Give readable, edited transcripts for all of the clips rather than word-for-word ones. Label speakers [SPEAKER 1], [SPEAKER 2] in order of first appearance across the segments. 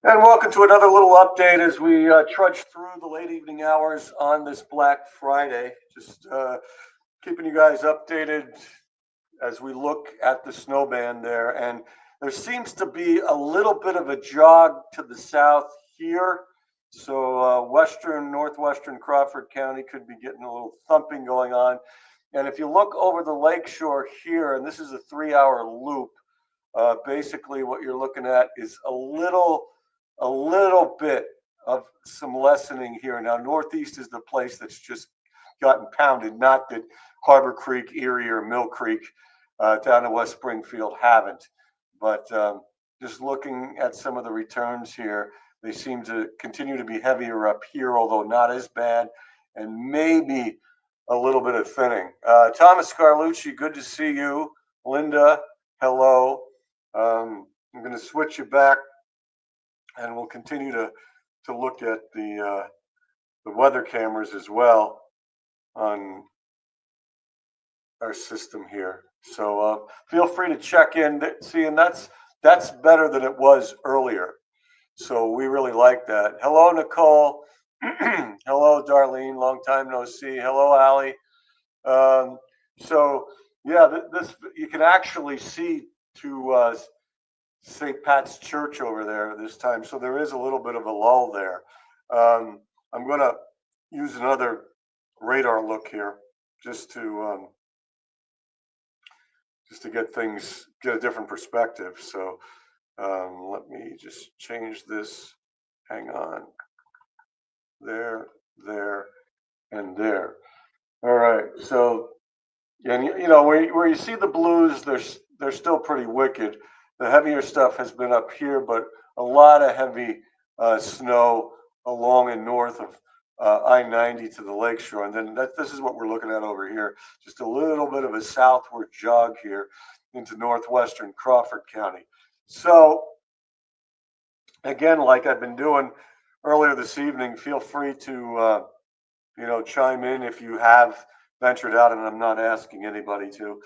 [SPEAKER 1] And welcome to another little update as we trudge through the late evening hours on this Black Friday. Just keeping you guys updated as we look at the snowband there. And there seems to be a little bit of a jog to the south here. So northwestern Crawford County could be getting a little thumping going on. And if you look over the lakeshore here, and this is a 3-hour loop, basically what you're looking at is a little bit of some lessening here. Now, Northeast is the place that's just gotten pounded. Not that Harbor Creek, Erie, or Mill Creek down in West Springfield haven't. But just looking at some of the returns here, they seem to continue to be heavier up here, although not as bad, and maybe a little bit of thinning. Thomas Scarlucci, good to see you. Linda, hello. I'm going to switch you back, and we'll continue to look at the weather cameras as well on our system here. So feel free to check in. See, and that's better than it was earlier. So we really like that. Hello, Nicole. Hello, Darlene. Long time no see. Hello, Allie. So yeah, this you can actually see to St. Pat's Church over there this time. So there is a little bit of a lull there. I'm going to use another radar look here just to get a different perspective. So let me just change this. Hang on. There, and there. All right. So, and you know where you see the blues, they're still pretty wicked. The heavier stuff has been up here, but a lot of heavy snow along and north of I-90 to the lakeshore. And then this is what we're looking at over here. Just a little bit of a southward jog here into northwestern Crawford County. So again, like I've been doing earlier this evening, feel free to chime in if you have ventured out, and I'm not asking anybody to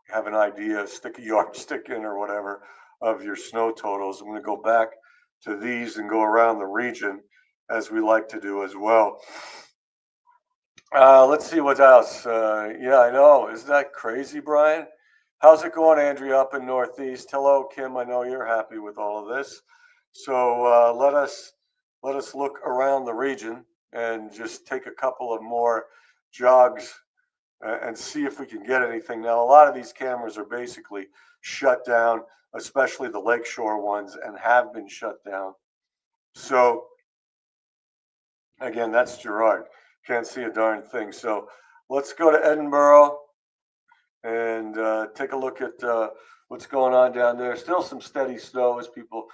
[SPEAKER 1] have an idea, stick a yardstick in or whatever of your snow totals. I'm going to go back to these and go around the region as we like to do as well. Let's see what else. Yeah, I know. Isn't that crazy, Brian? How's it going, Andrea, up in Northeast? Hello, Kim. I know you're happy with all of this. So let us look around the region and just take a couple of more jogs and see if we can get anything. Now, a lot of these cameras are basically shut down, especially the lakeshore ones, and have been shut down. So again, that's Gerard. Can't see a darn thing. So let's go to Edinburgh and take a look at what's going on down there. Still some steady snow as people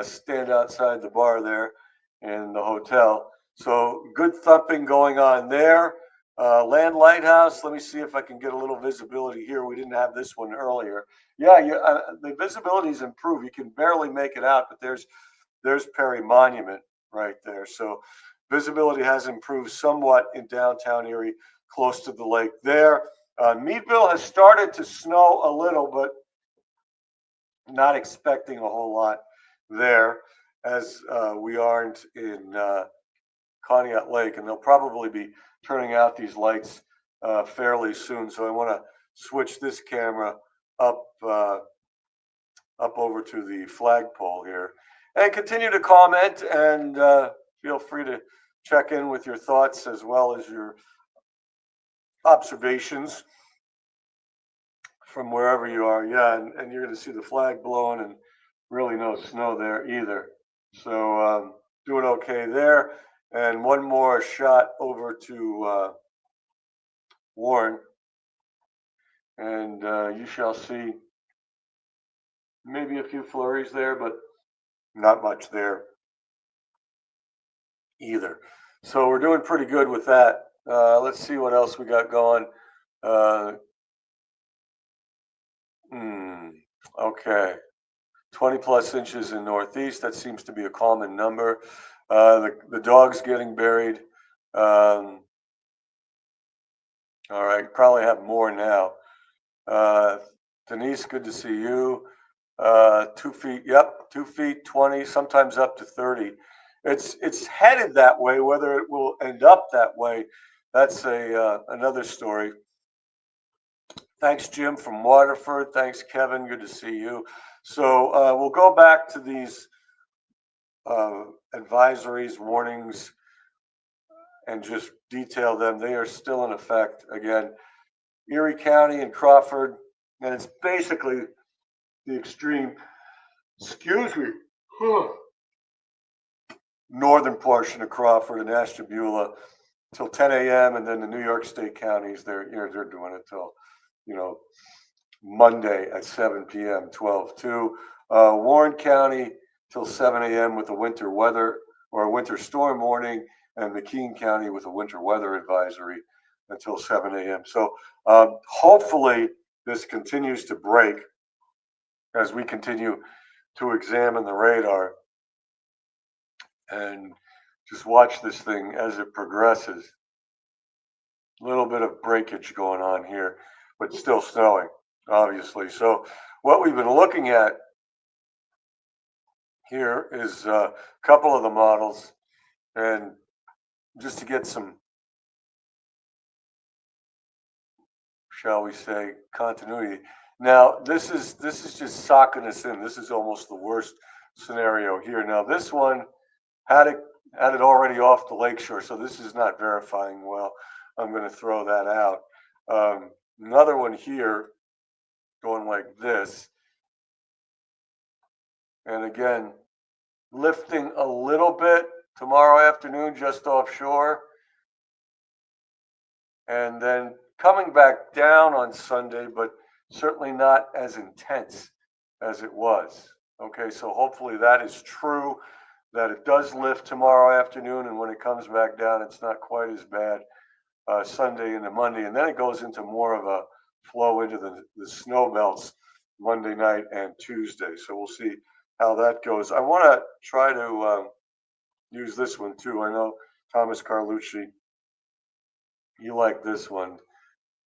[SPEAKER 1] stand outside the bar there in the hotel. So good thumping going on there. Land Lighthouse. Let me see if I can get a little visibility here. We didn't have this one earlier. Yeah, the visibility's improved. You can barely make it out, but there's Perry Monument right there. So visibility has improved somewhat in downtown Erie, close to the lake there. Meadville has started to snow a little, but not expecting a whole lot there, as we aren't in Conneaut Lake, and they'll probably be turning out these lights fairly soon. So I want to switch this camera up over to the flagpole here, and continue to comment, and feel free to check in with your thoughts as well as your observations from wherever you are. Yeah, and you're going to see the flag blowing and really no snow there either. So doing okay there. And one more shot over to Warren, and you shall see maybe a few flurries there, but not much there either. So we're doing pretty good with that. Let's see what else we got going. Okay, 20 plus inches in Northeast. That seems to be a common number. The dog's getting buried. All right, probably have more now. Denise, good to see you. 2 feet. Yep, 2 feet 20, sometimes up to 30. It's headed that way. Whether it will end up that way, that's another story. Thanks, Jim from Waterford. Thanks, Kevin. Good to see you. So we'll go back to these advisories, warnings, and just detail them. They are still in effect. Again, Erie County and Crawford, and it's basically the extreme, excuse me, northern portion of Crawford and Ashtabula till 10 a.m. and then the New York State counties, they're doing it till Monday at 7 p.m. 12/2. Warren County till 7 a.m. with a winter weather or a winter storm warning, and McKean County with a winter weather advisory until 7 a.m. So hopefully this continues to break as we continue to examine the radar and just watch this thing as it progresses. A little bit of breakage going on here, but still snowing, obviously. So what we've been looking at here is a couple of the models, and just to get some, shall we say, continuity. Now this is just socking us in. This is almost the worst scenario here. Now this one had it already off the lakeshore, so this is not verifying well. I'm going to throw that out. Another one here going like this, and again lifting a little bit tomorrow afternoon just offshore, and then coming back down on Sunday, but certainly not as intense as it was. Okay, so hopefully that is true, that it does lift tomorrow afternoon, and when it comes back down, it's not quite as bad Sunday into Monday, and then it goes into more of a flow into the snow belts Monday night and Tuesday. So we'll see how that goes. I want to try to use this one too. I know Thomas Carlucci, you like this one.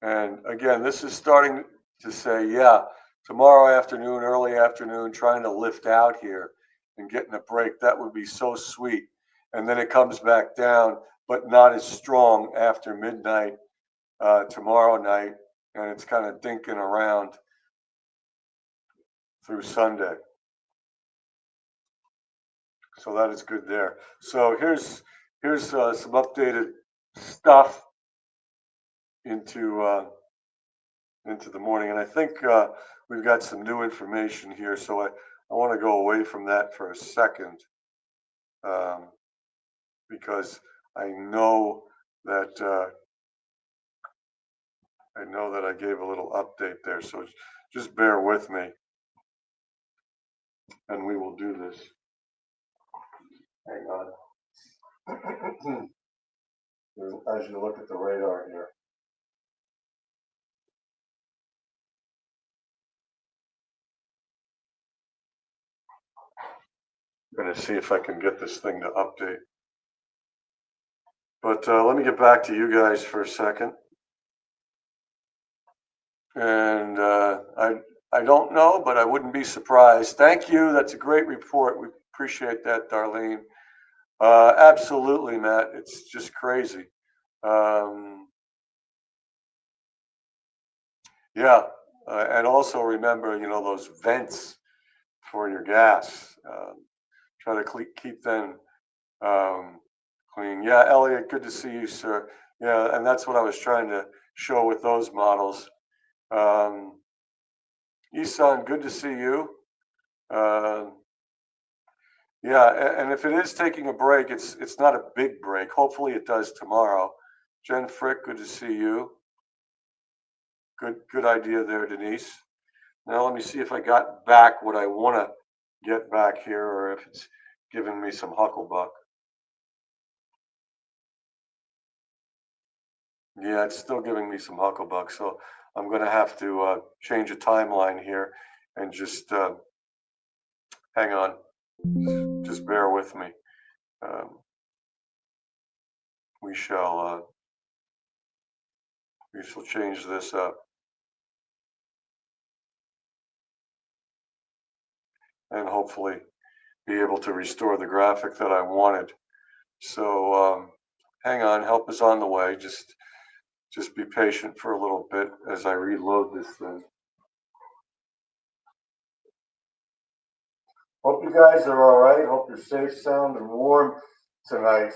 [SPEAKER 1] And again, this is starting to say, yeah, tomorrow afternoon, early afternoon, trying to lift out here and getting a break. That would be so sweet. And then it comes back down, but not as strong after midnight tomorrow night. And it's kind of dinking around through Sunday. So that is good there. So here's some updated stuff into the morning, and I think we've got some new information here. So I want to go away from that for a second because I know that I gave a little update there. So just bear with me, and we will do this. Hang on. As you look at the radar here. I'm going to see if I can get this thing to update. But let me get back to you guys for a second. And I don't know, but I wouldn't be surprised. Thank you. That's a great report. We appreciate that, Darlene. Absolutely, Matt. It's just crazy. Yeah. And also remember, those vents for your gas. Try to keep them clean. Yeah, Elliot, good to see you, sir. Yeah, and that's what I was trying to show with those models. Isan, good to see you. Yeah, and if it is taking a break, it's not a big break. Hopefully it does tomorrow. Jen Frick, good to see you. Good idea there, Denise. Now let me see if I got back what I want to get back here, or if it's giving me some hucklebuck. Yeah, it's still giving me some hucklebuck, so I'm going to have to change a timeline here and just hang on. Just bear with me. We shall change this up. and hopefully be able to restore the graphic that I wanted. So hang on, help is on the way. Just be patient for a little bit as I reload this thing. Hope you guys are all right. Hope you're safe, sound, and warm tonight.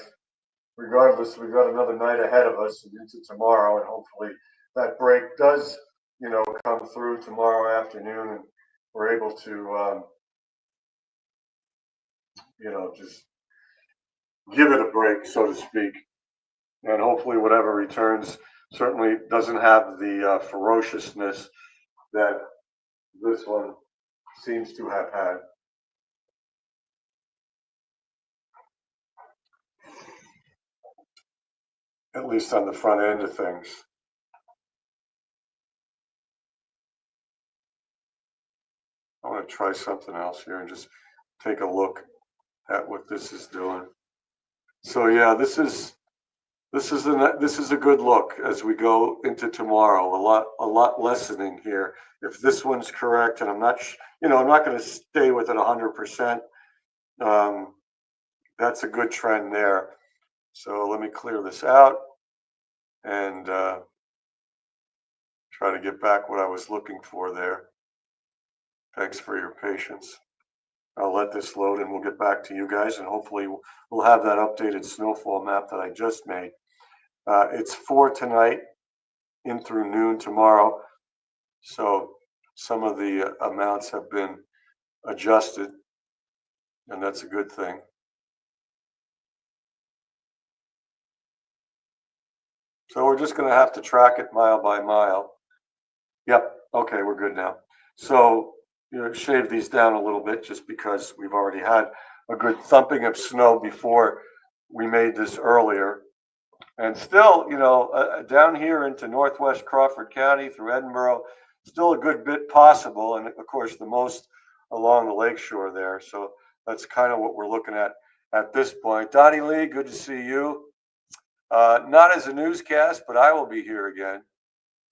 [SPEAKER 1] Regardless, we've got another night ahead of us and into tomorrow, and hopefully that break does, come through tomorrow afternoon, and we're able to, just give it a break, so to speak. And hopefully, whatever returns certainly doesn't have the ferociousness that this one seems to have had. At least on the front end of things. I want to try something else here and just take a look at what this is doing. So yeah, this is a good look as we go into tomorrow. A lot lessening here. If this one's correct, and I'm not going to stay with it 100%. That's a good trend there. So let me clear this out and try to get back what I was looking for there. Thanks for your patience. I'll let this load and we'll get back to you guys, and hopefully we'll have that updated snowfall map that I just made. It's for tonight in through noon tomorrow. So some of the amounts have been adjusted, and that's a good thing. So we're just going to have to track it mile by mile. Yep. Okay, we're good now. So, shave these down a little bit just because we've already had a good thumping of snow before we made this earlier. And still, down here into northwest Crawford County through Edinburgh, still a good bit possible. And of course, the most along the lakeshore there. So that's kind of what we're looking at this point. Donnie Lee, good to see you. Not as a newscast, but I will be here again.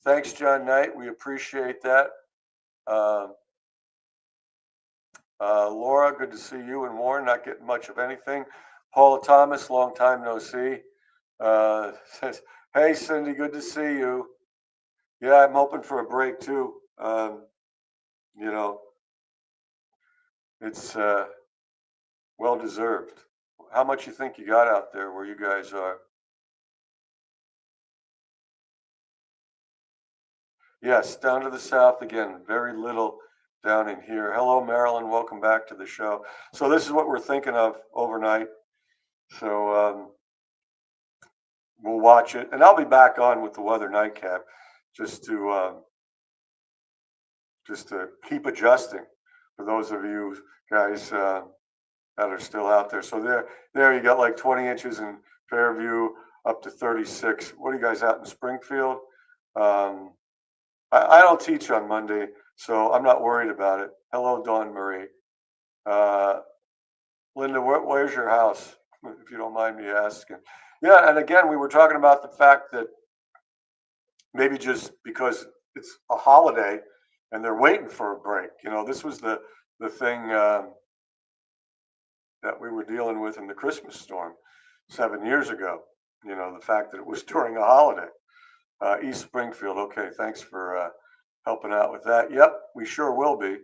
[SPEAKER 1] Thanks, John Knight. We appreciate that. Laura, good to see you. And Warren, not getting much of anything. Paula Thomas, long time no see. Says, hey, Cindy, good to see you. Yeah, I'm hoping for a break too. It's well deserved. How much you think you got out there where you guys are? Yes, down to the south again. Very little down in here. Hello, Marilyn. Welcome back to the show. So this is what we're thinking of overnight. So we'll watch it, and I'll be back on with the weather nightcap just to keep adjusting for those of you guys that are still out there. So there you got like 20 inches in Fairview, up to 36. What are you guys out in Springfield? I don't teach on Monday, so I'm not worried about it. Hello, Dawn Marie. Linda, where's your house, if you don't mind me asking? Yeah, and again, we were talking about the fact that maybe just because it's a holiday and they're waiting for a break. This was the thing that we were dealing with in the Christmas storm 7 years ago. The fact that it was during a holiday. East Springfield. Okay, thanks for helping out with that. Yep, we sure will be.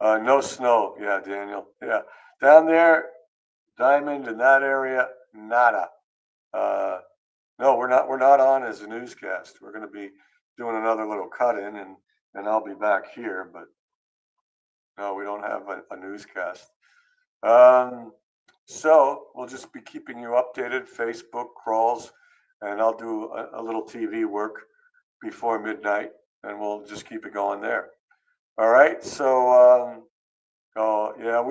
[SPEAKER 1] No snow. Yeah, Daniel. Yeah, down there, Diamond in that area, nada. No, we're not on as a newscast. We're going to be doing another little cut in, and I'll be back here. But no, we don't have a newscast. So we'll just be keeping you updated. Facebook crawls, and I'll do a little TV work before midnight, and we'll just keep it going there. All right. So, oh yeah,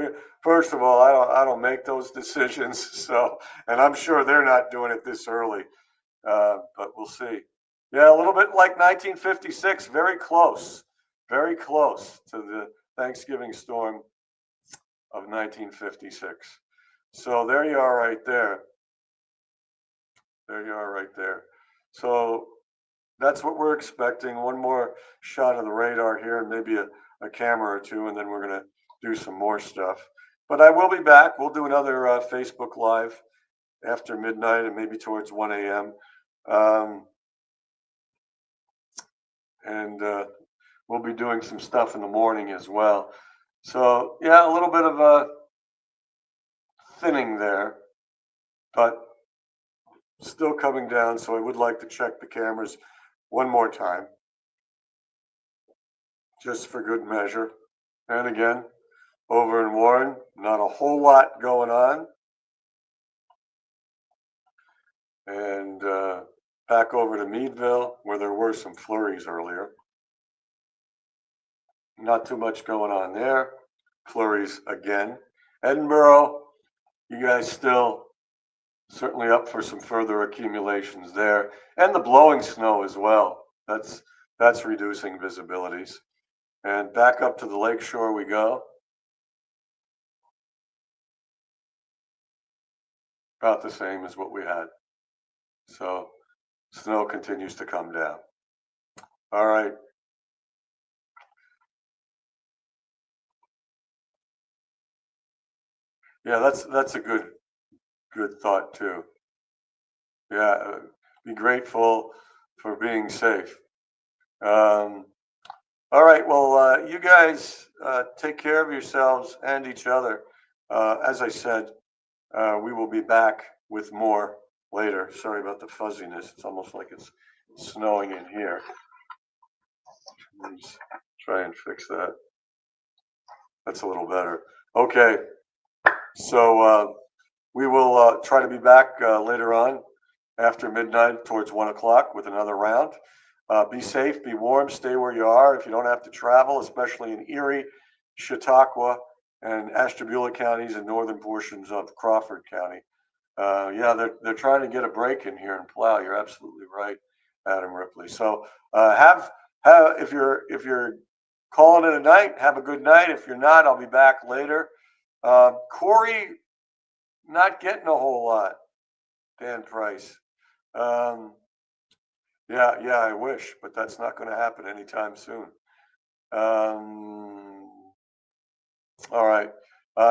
[SPEAKER 1] first of all, I don't make those decisions. So, and I'm sure they're not doing it this early, but we'll see. Yeah, a little bit like 1956, very close to the Thanksgiving storm of 1956. So there you are right there. There you are right there. So that's what we're expecting. One more shot of the radar here and maybe a camera or two, and then we're going to do some more stuff. But I will be back. We'll do another Facebook Live after midnight and maybe towards 1 a.m. And we'll be doing some stuff in the morning as well. So, yeah, a little bit of a thinning there, but still coming down. So I would like to check the cameras one more time, just for good measure. And again, over in Warren, not a whole lot going on. And back over to Meadville, where there were some flurries earlier. Not too much going on there. Flurries again. Edinburgh, you guys still certainly up for some further accumulations there. And the blowing snow as well. That's reducing visibilities. And back up to the lakeshore we go. About the same as what we had. So snow continues to come down. All right. Yeah, that's a good thought too. Yeah, be grateful for being safe. All right, well, you guys take care of yourselves and each other. As I said, we will be back with more later. Sorry about the fuzziness. It's almost like it's snowing in here. Let's try and fix that. That's a little better. Okay, so we will try to be back later on after midnight towards 1 o'clock with another round. Be safe, be warm, stay where you are. If you don't have to travel, especially in Erie, Chautauqua, and Ashtabula counties and northern portions of Crawford County. Yeah, they're trying to get a break in here and plow. You're absolutely right, Adam Ripley. So if you're calling it a night, have a good night. If you're not, I'll be back later. Corey, not getting a whole lot. Dan Price. Yeah, I wish, but that's not going to happen anytime soon. All right.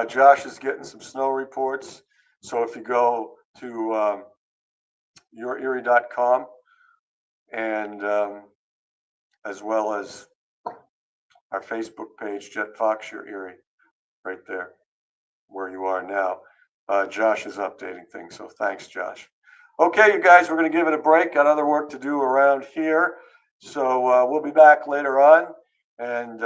[SPEAKER 1] Josh is getting some snow reports. So if you go to yourerie.com and as well as our Facebook page, Jet Fox Your Erie, right there where you are now. Josh is updating things. So thanks, Josh. Okay, you guys, we're going to give it a break. Got other work to do around here. So we'll be back later on. And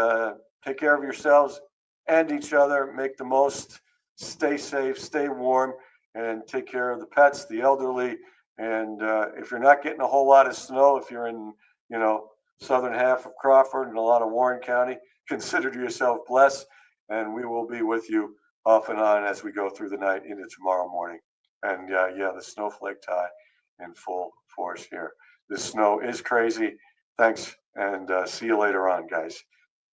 [SPEAKER 1] take care of yourselves and each other. Make the most. Stay safe, stay warm, and take care of the pets, the elderly. And if you're not getting a whole lot of snow, if you're in, southern half of Crawford and a lot of Warren County, consider yourself blessed. And we will be with you off and on as we go through the night into tomorrow morning. And the snowflake tie in full force here. The snow is crazy. Thanks, and see you later on, guys.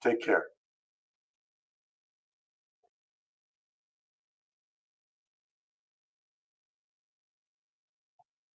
[SPEAKER 1] Take care.